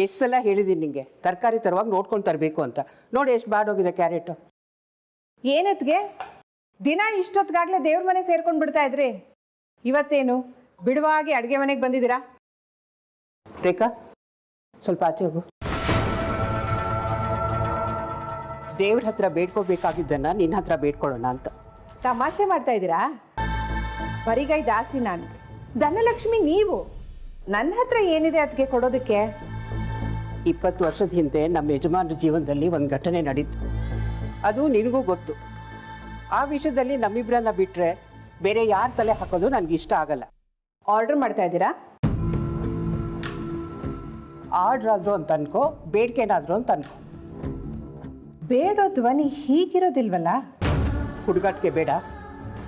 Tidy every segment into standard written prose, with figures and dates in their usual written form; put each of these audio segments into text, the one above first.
ಎಷ್ಟು ಸಲ ಹೇಳಿದ್ದೀನಿ ನಿಂಗೆ ತರಕಾರಿ ತರುವಾಗ ನೋಡ್ಕೊಂಡು ತರಬೇಕು ಅಂತ. ನೋಡಿ ಎಷ್ಟು ಬಾಡೋಗಿದೆ ಕ್ಯಾರೆಟು. ಏನತ್ಗೆ ದಿನ ಇಷ್ಟೊತ್ತಿಗಾಗಲೇ ದೇವ್ರ ಮನೆ ಸೇರ್ಕೊಂಡು ಬಿಡ್ತಾ ಇದ್ರಿ, ಇವತ್ತೇನು ಬಿಡುವಾಗಿ ಅಡುಗೆ ಮನೆಗೆ ಬಂದಿದ್ದೀರಾ? ರೇಖಾ ಸ್ವಲ್ಪ ಆಚೆ ಹೋಗು. ದೇವ್ರ ಹತ್ರ ಬೇಡ್ಕೋಬೇಕಾಗಿದ್ದನ್ನು ನಿನ್ನ ಹತ್ರ ಬೇಡ್ಕೊಳ್ಳೋಣ ಅಂತ. ತಮಾಷೆ ಮಾಡ್ತಾ ಇದ್ದೀರಾ? ಬರಿಗೈ ದಾಸಿ ನಾನು, ಧನಲಕ್ಷ್ಮಿ ನೀವು. ನನ್ನ ಹತ್ರ ಏನಿದೆ ಅದಕ್ಕೆ ಕೊಡೋದಕ್ಕೆ? 20 ವರ್ಷದ ಹಿಂದೆ ನಮ್ಮ ಯಜಮಾನರ ಜೀವನದಲ್ಲಿ ಒಂದು ಘಟನೆ ನಡೀತು. ಅದು ನಿನಗೂ ಗೊತ್ತು. ಆ ವಿಷಯದಲ್ಲಿ ನಮ್ಮಿಬ್ಬರನ್ನ ಬಿಟ್ಟರೆ ಬೇರೆ ಯಾರ ತಲೆ ಹಾಕೋದು ನನಗಿಷ್ಟ ಆಗಲ್ಲ. ಆರ್ಡರ್ ಮಾಡ್ತಾ ಇದ್ದೀರಾ? ಆರ್ಡ್ರ್ ಆದರೂ ಅಂತ ಅನ್ಕೋ, ಬೇಡಿಕೆನಾದರೂ ಅಂತ ಅನ್ಕೋ. ಬೇಡೋ ಧ್ವನಿ ಹೀಗಿರೋದಿಲ್ವಲ್ಲ? ಹುಡುಗಾಟಿಕೆ ಬೇಡ.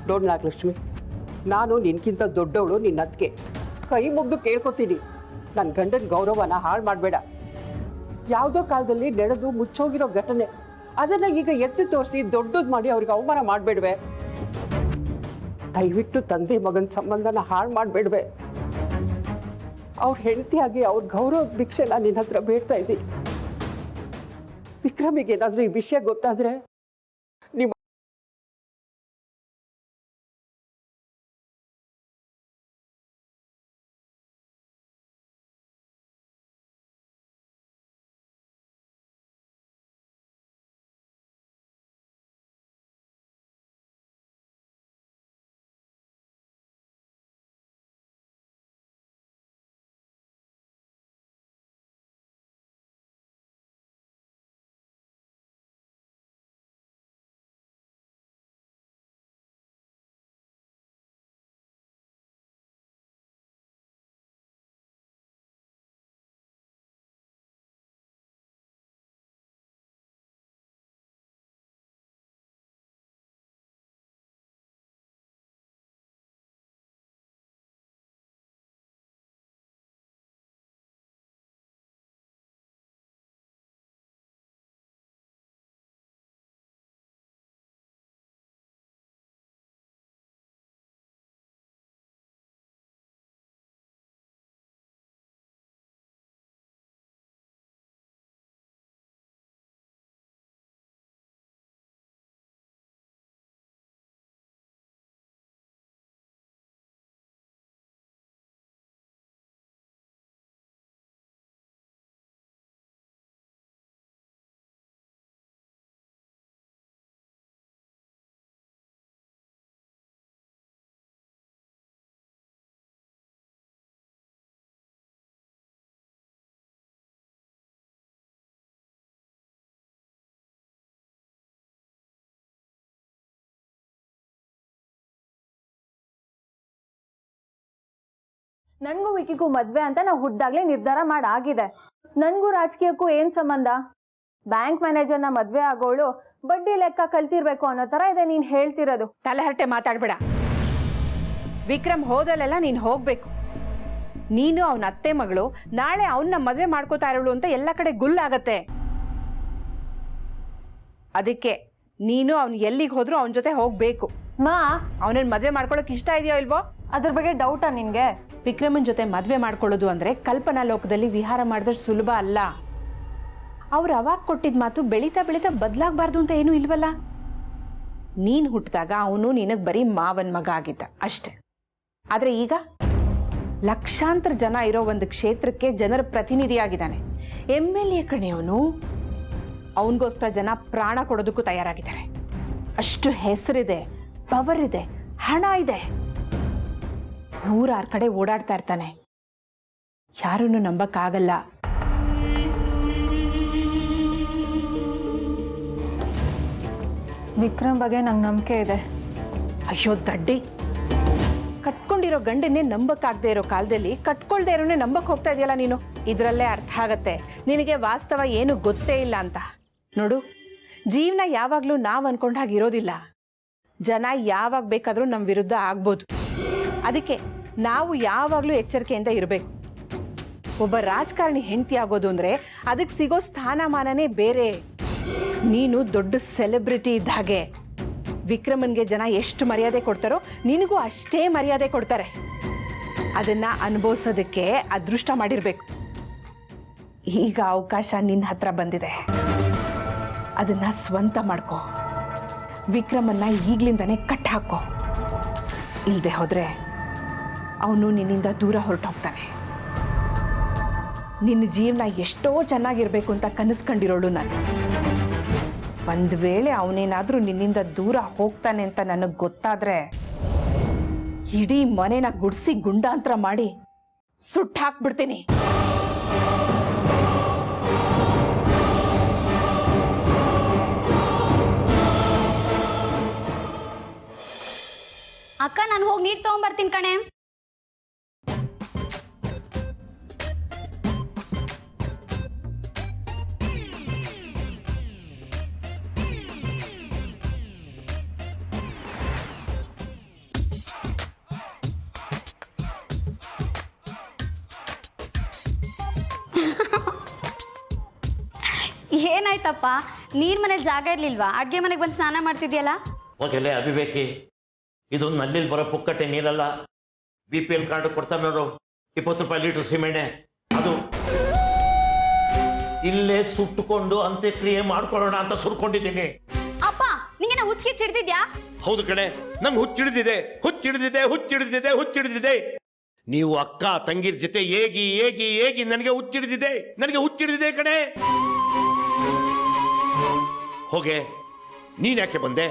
ನೋಡು ನಾಗಲಕ್ಷ್ಮಿ, ನಾನು ನಿನ್ಕಿಂತ ದೊಡ್ಡವಳು, ನಿನ್ನ ಅದಕ್ಕೆ ಕೈ ಮುಗ್ದು ಕೇಳ್ಕೊತೀನಿ, ನನ್ನ ಗಂಡನ ಗೌರವನ ಹಾಳು ಮಾಡಬೇಡ. ಯಾವುದೋ ಕಾಲದಲ್ಲಿ ನಡೆದು ಮುಚ್ಚೋಗಿರೋ ಘಟನೆ, ಅದನ್ನು ಈಗ ಎತ್ತಿ ತೋರಿಸಿ ದೊಡ್ಡದು ಮಾಡಿ ಅವ್ರಿಗೆ ಅವಮಾನ ಮಾಡಬೇಡ್ವೆ. ದಯವಿಟ್ಟು ತಂದೆ ಮಗನ ಸಂಬಂಧನ ಹಾಳು ಮಾಡಬೇಡ್ವೆ. ಅವ್ರ ಹೆಂಡತಿಯಾಗಿ ಅವ್ರ ಗೌರವದ ಭಿಕ್ಷೆ ನಾನು ನಿನ್ನ ಹತ್ರ ಬೇಡ್ತಾ ಇದ್ದೀನಿ. ವಿಕ್ರಮಿಗೆ ಏನಾದರೂ ಈ ವಿಷಯ ಗೊತ್ತಾದರೆ ನಿಮ್ಮ ನನ್ಗೂ ವಿಕಿಗೂ ಮದ್ವೆ ಅಂತ ನಾವು ಹುಟ್ಟಾಗ್ಲೇ ನಿರ್ಧಾರ ಮಾಡಾಗಿದೆ. ನನ್ಗೂ ರಾಜಕೀಯಕ್ಕೂ ಏನ್ ಸಂಬಂಧ? ಬ್ಯಾಂಕ್ ಮ್ಯಾನೇಜರ್ನ ಮದ್ವೆ ಆಗೋಳು ಬಡ್ಡಿ ಲೆಕ್ಕ ಕಲ್ತಿರ್ಬೇಕು ಅನ್ನೋ ತರ ಇದೆ ನೀನ್ ಹೇಳ್ತಿರೋದು. ತಲೆಹರಟೆ ಮಾತಾಡ್ಬೇಡ. ವಿಕ್ರಮ್ ಹೋದಲ್ಲೆಲ್ಲ ನೀನು ಹೋಗ್ಬೇಕು. ನೀನು ಅವನ ಅತ್ತೆ ಮಗಳು, ನಾಳೆ ಅವನ್ನ ಮದ್ವೆ ಮಾಡ್ಕೋತಾ ಇರೋಳು ಅಂತ ಎಲ್ಲ ಕಡೆ ಗುಲ್ಲಾಗತ್ತೆ. ಅದಕ್ಕೆ ನೀನು ಅವ್ನು ಎಲ್ಲಿಗೆ ಹೋದ್ರು ಅವನ ಜೊತೆ ಹೋಗ್ಬೇಕು. ಮಾ, ಅವನನ್ನ ಮದ್ವೆ ಮಾಡ್ಕೊಳಕ್ ಇಷ್ಟ ಇದೆಯೋ ಇಲ್ವೋ? ಅದ್ರ ಬಗ್ಗೆ ಡೌಟಾ ನಿನ್ಗೆ? ವಿಕ್ರಮನ್ ಜೊತೆ ಮದ್ವೆ ಮಾಡ್ಕೊಳ್ಳೋದು ಅಂದ್ರೆ ಕಲ್ಪನಾ ಲೋಕದಲ್ಲಿ ವಿಹಾರ ಮಾಡಿದ್ರೆ ಸುಲಭ ಅಲ್ಲ. ಅವ್ರು ಅವಾಗ ಕೊಟ್ಟಿದ್ ಮಾತು ಬೆಳೀತಾ ಬೆಳೀತಾ ಬದಲಾಗಬಾರ್ದು ಅಂತ ಏನೂ ಇಲ್ವಲ್ಲ. ನೀನ್ ಹುಟ್ಟಿದಾಗ ಅವನು ನಿನಗ್ ಬರೀ ಮಾವನ್ ಮಗ ಆಗಿದ್ದ ಅಷ್ಟೆ. ಆದ್ರೆ ಈಗ ಲಕ್ಷಾಂತರ ಜನ ಇರೋ ಒಂದು ಕ್ಷೇತ್ರಕ್ಕೆ ಜನರ ಪ್ರತಿನಿಧಿಯಾಗಿದ್ದಾನೆ. MLA ಕಣೆ ಅವನು. ಅವನಿಗೋಸ್ಕರ ಜನ ಪ್ರಾಣ ಕೊಡೋದಕ್ಕೂ ತಯಾರಾಗಿದ್ದಾರೆ. ಅಷ್ಟು ಹೆಸರಿದೆ, ಪವರ್ ಇದೆ, ಹಣ ಇದೆ. 100 ಕಡೆ ಓಡಾಡ್ತಾ ಇರ್ತಾನೆ. ಯಾರನ್ನು ನಂಬಕ್ಕಾಗಲ್ಲ. ವಿಕ್ರಮ್ ಬಗ್ಗೆ ನಂಗೆ ನಂಬಿಕೆ ಇದೆ. ಅಯ್ಯೋ ದಡ್ಡಿ, ಕಟ್ಕೊಂಡಿರೋ ಗಂಡನ್ನೇ ನಂಬಕ್ಕಾಗದೆ ಇರೋ ಕಾಲದಲ್ಲಿ ಕಟ್ಕೊಳ್ದೇ ಇರೋನೇ ನಂಬಕ್ ಹೋಗ್ತಾ ಇದೆಯಲ್ಲ ನೀನು. ಇದರಲ್ಲೇ ಅರ್ಥ ಆಗತ್ತೆ ನಿನಗೆ ವಾಸ್ತವ ಏನು ಗೊತ್ತೇ ಇಲ್ಲ ಅಂತ. ನೋಡು, ಜೀವನ ಯಾವಾಗ್ಲೂ ನಾವ್ ಅನ್ಕೊಂಡ ಹಾಗಿರೋದಿಲ್ಲ. ಜನ ಯಾವಾಗ ಬೇಕಾದ್ರೂ ನಮ್ಮ ವಿರುದ್ಧ ಆಗ್ಬೋದು. ಅದಕ್ಕೆ ನಾವು ಯಾವಾಗಲೂ ಎಚ್ಚರಿಕೆಯಿಂದ ಇರಬೇಕು. ಒಬ್ಬ ರಾಜಕಾರಣಿ ಹೆಂಡತಿ ಆಗೋದು ಅಂದರೆ ಅದಕ್ಕೆ ಸಿಗೋ ಸ್ಥಾನಮಾನನೇ ಬೇರೆ. ನೀನು ದೊಡ್ಡ ಸೆಲೆಬ್ರಿಟಿ ಇದ್ದ ಹಾಗೆ. ವಿಕ್ರಮನ್ಗೆ ಜನ ಎಷ್ಟು ಮರ್ಯಾದೆ ಕೊಡ್ತಾರೋ ನಿನಗೂ ಅಷ್ಟೇ ಮರ್ಯಾದೆ ಕೊಡ್ತಾರೆ. ಅದನ್ನು ಅನುಭವಿಸೋದಕ್ಕೆ ಅದೃಷ್ಟ ಮಾಡಿರಬೇಕು. ಈಗ ಅವಕಾಶ ನಿನ್ನ ಹತ್ರ ಬಂದಿದೆ, ಅದನ್ನ ಸ್ವಂತ ಮಾಡ್ಕೋ. ವಿಕ್ರಮನ್ನ ಈಗ್ಲಿಂದಾನೇ ಕಟ್ ಹಾಕೋ. ಇಲ್ಲದೆ ಹೋದ್ರೆ ಅವನು ನಿನ್ನಿಂದ ದೂರ ಹೊರಟೋಗ್ತಾನೆ. ನಿನ್ನ ಜೀವನ ಎಷ್ಟೋ ಚೆನ್ನಾಗಿರ್ಬೇಕು ಅಂತ ಕನಸ್ಕೊಂಡಿರೋಳು ನಾನು. ಒಂದು ವೇಳೆ ಅವನೇನಾದ್ರೂ ನಿನ್ನಿಂದ ದೂರ ಹೋಗ್ತಾನೆ ಅಂತ ನನಗೆ ಗೊತ್ತಾದ್ರೆ ಇಡೀ ಮನೆನ ಗುಡ್ಸಿ ಗುಂಡಾಂತರ ಮಾಡಿ ಸುಟ್ಟು ಹಾಕ್ಬಿಡ್ತೀನಿ. ಅಕ್ಕ, ನಾನು ಹೋಗಿ ನೀರು ತಗೊಂಡ್ಬರ್ತೀನಿ ಕಣೆ. ಏನಾಯ್ತಪ್ಪ, ನೀರ್ ಮನೇಲಿ ಜಾಗ ಇರ್ಲಿಲ್ವಾ? ಅಡ್ಗೆ ಮನೆಗೆ ಬಂದು ಸ್ನಾನ ಮಾಡ್ತಿದ್ಯಲ್ಲ? ಹೋಗಲೇ ಅವಿವೇಕಿ, ಇದು ನಲ್ಲಿ ಬರೋ ಪುಕ್ಕಟ್ಟೆ ನೀರಲ್ಲ. BPL ಕಾರ್ಡ್ ಕೊಡ್ತಾರೆ ನೋಡು, 20 ರೂಪಾಯಿ ಲೀಟರ್ ಸಿಮೆಂಟೆ, ಅದು ಇಲ್ಲೇ ಸುಟ್ಟುಕೊಂಡು ಅಂತ್ಯಕ್ರಿಯೆ ಮಾಡ್ಕೊಳ್ಳೋಣ ಅಂತ ಸುರ್ಕೊಂಡಿದ್ದೀನಿ. ಅಪ್ಪ, ನಿಂಗೆ ಹುಚ್ಚಿಗೆ ಹಿಡ್ದಿದ್ಯಾ? ಹೌದು ಕಣೆ, ನಂಗೆ ಹುಚ್ಚಿಡಿದಿದೆ. ನೀವು ಅಕ್ಕ ತಂಗಿರ ಜೊತೆ ಏಗಿ ನನಗೆ ಹುಚ್ಚಿಡಿದಿದೆ ಕಣೆ. ಹೋಗೆ, ನೀನ್ ಯಾಕೆ ಬಂದೆ?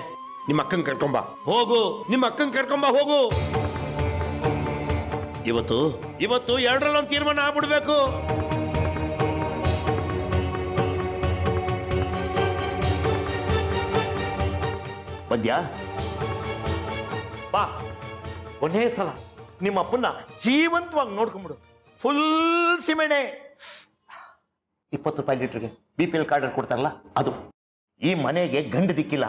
ನಿಮ್ಮ ಅಕ್ಕಂಗೆ ಕರ್ಕೊಂಬ ಹೋಗು. ಇವತ್ತು ಎರಡರಲ್ಲೊಂದು ತೀರ್ಮಾನ ಆಗ್ಬಿಡ್ಬೇಕು. ಬಂದ್ಯಾ? ಬಾ, ಕೊನೇ ಸಲ ನಿಮ್ಮ ಅಪ್ಪನ್ನ ಜೀವಂತವಾಗಿ ನೋಡ್ಕೊಂಡ್ಬಿಡು. ಫುಲ್ ಸಿಮೆಣೆ. 20 ರೂಪಾಯಿ ಲೀಟರ್ಗೆ BPL ಕಾರ್ಡ್ ಕೊಡ್ತಾರಲ್ಲ, ಅದು. ಈ ಮನೆಗೆ ಗಂಡು ದಿಕ್ಕಿಲ್ಲ,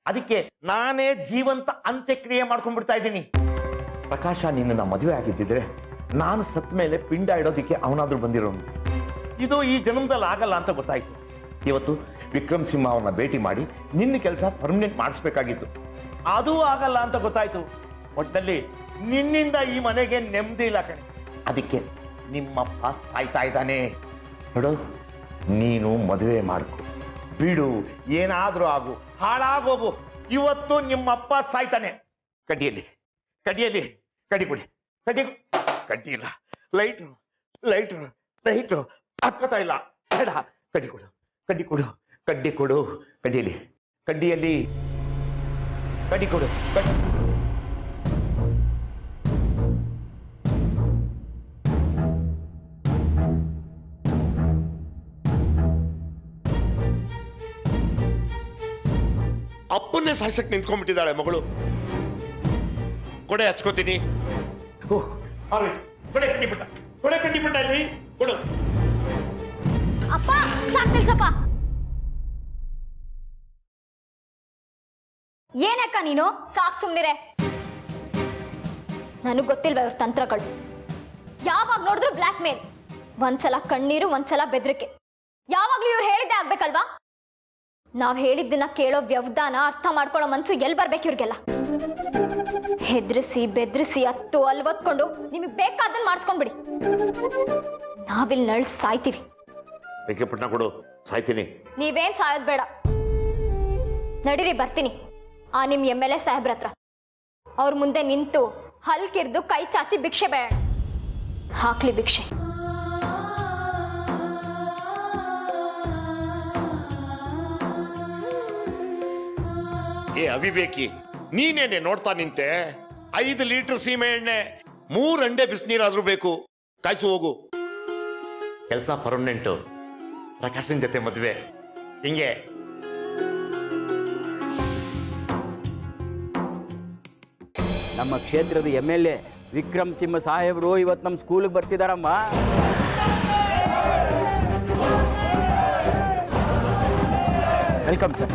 ಅದಕ್ಕೆ ನಾನೇ ಜೀವಂತ ಅಂತ್ಯಕ್ರಿಯೆ ಮಾಡ್ಕೊಂಡ್ಬಿಡ್ತಾ ಇದ್ದೀನಿ. ಪ್ರಕಾಶ ನಿನ್ನ ಮದುವೆ ಆಗಿದ್ದಿದ್ರೆ ನಾನು ಸತ್ ಮೇಲೆ ಪಿಂಡ ಇಡೋದಿಕ್ಕೆ ಅವನಾದ್ರೂ ಬಂದಿರೋನು. ಇದು ಈ ಜನ್ಮದಲ್ಲಿ ಆಗಲ್ಲ ಅಂತ ಗೊತ್ತಾಯ್ತು. ಇವತ್ತು ವಿಕ್ರಮ್ ಸಿಂಹ ಅವನ್ನ ಭೇಟಿ ಮಾಡಿ ನಿನ್ನ ಕೆಲಸ ಪರ್ಮನೆಂಟ್ ಮಾಡಿಸ್ಬೇಕಾಗಿತ್ತು. ಅದೂ ಆಗಲ್ಲ ಅಂತ ಗೊತ್ತಾಯ್ತು. ಒಟ್ಟಲ್ಲಿ ನಿನ್ನಿಂದ ಈ ಮನೆಗೆ ನೆಮ್ಮದಿ ಇಲ್ಲ ಕಣೆ. ಅದಕ್ಕೆ ನಿಮ್ಮಪ್ಪ ಸಾಯ್ತಾ ಇದ್ದಾನೆ. ನೋಡು, ನೀನು ಮದುವೆ ಮಾಡ್ಕೊ, ಬಿಡು, ಏನಾದ್ರೂ ಆಗು, ಹಾಳಾಗೋಗು. ಇವತ್ತು ನಿಮ್ಮಪ್ಪ ಸಾಯ್ತಾನೆ. ಕಡ್ಡಿಯಲ್ಲಿ ಕಡ್ಡಿ ಕೊಡಿ. ಕಡ್ಡಿ ಇಲ್ಲ, ಲೈಟ್ರು ಹತ್ಕೋತಾ ಇಲ್ಲ. ಬೇಡ, ಕಡ್ಡಿ ಕೊಡು. ಕಡ್ಡಿಯಲ್ಲಿ ಕಡ್ಡಿ ಕೊಡು. ಅಪ್ಪನ್ನೇ ಸಾಯ್ಸಕ್ ನಿಂತ್ಕೊಂಡ್ಬಿಟ್ಟಿದ್ದಾಳೆ ಮಗಳು. ಕೊಡೆ ಹಚ್ಕೋತೀನಿ. ಕೊಡೆ ಕಡ್ಡಿಬಿಟ್ಟ ಇಲ್ಲಿ ಕೊಡು. ಅಪ್ಪ, ಸಾಕ್ ನಿಲ್ಸಪ್ಪ. ಏನಕ್ಕ ನೀನು? ಸಾಕ್ ಸುಮ್ನಿರೆ. ನನಗ್ ಗೊತ್ತಿಲ್ವ ಇವ್ರ ತಂತ್ರಗಳು. ಯಾವಾಗ ನೋಡಿದ್ರು ಬ್ಲ್ಯಾಕ್ ಮೇಲ್, ಒಂದ್ಸಲ ಕಣ್ಣೀರು, ಒಂದ್ಸಲ ಬೆದರಿಕೆ. ಯಾವಾಗ್ಲೂ ಇವ್ರು ಹೇಳಿದ್ದೆ ಆಗ್ಬೇಕಲ್ವಾ? ನಾವ್ ಹೇಳಿದ್ದನ್ನ ಕೇಳೋ ವ್ಯವಧಾನ, ಅರ್ಥ ಮಾಡ್ಕೊಳ್ಳೋ ಮನ್ಸು ಎಲ್ಲಿ ಬರ್ಬೇಕು ಇವ್ರಿಗೆಲ್ಲ? ಹೆದ್ರಿಸಿ ಬೆದ್ರಿಸಿ ಅಲ್ವತ್ಕೊಂಡು ನಿಮಗ್ ಬೇಕಾದನ್ನ ಮಾಡಿಸ್ಕೊಂಡ್ಬಿಡಿ. ನಾವಿಲ್ಲಿ ನಳ್ ಸಾಯ್ತೀವಿ. ಪುಟ್ಟ ಕೊಡು, ಸಾಯ್ತೀನಿ. ನೀವೇನ್ ಸಾಯೋದ್ ಬೇಡ. ನಡೀರಿ, ಬರ್ತೀನಿ ನಿಮ್ MLA ಸಾಹೇಬ್ರ ಹತ್ರ. ಅವ್ರ ಮುಂದೆ ನಿಂತು ಹಲ್ಕಿರ್ದು ಕೈ ಚಾಚಿ ಭಿಕ್ಷೆ ಬೇಡ. ಹಾಕ್ಲಿ ಭಿಕ್ಷೆ. ಏ ಅವಿವೇಕಿ, ನೀನೇನೆ ನೋಡ್ತಾ ನಿಂತೆ? 5 ಲೀಟರ್ ಸೀಮೆ ಎಣ್ಣೆ, 3 ಅಂಡೆ ಬಿಸಿನೀರಾದ್ರೂ ಬೇಕು. ಕಾಯ್ಸು ಹೋಗು. ಕೆಲಸ ಪರ್ಮನೆಂಟು. ಪ್ರಕಾಶನ್ ಜೊತೆ ಮದುವೆ. ಹಿಂಗೆ ನಮ್ಮ ಕ್ಷೇತ್ರದ MLA ವಿಕ್ರಮ್ ಸಿಂಹ ಸಾಹೇಬರು ಇವತ್ತು ನಮ್ಮ ಸ್ಕೂಲಿಗೆ ಬರ್ತಿದಾರಮ್ಮ. Welcome sir.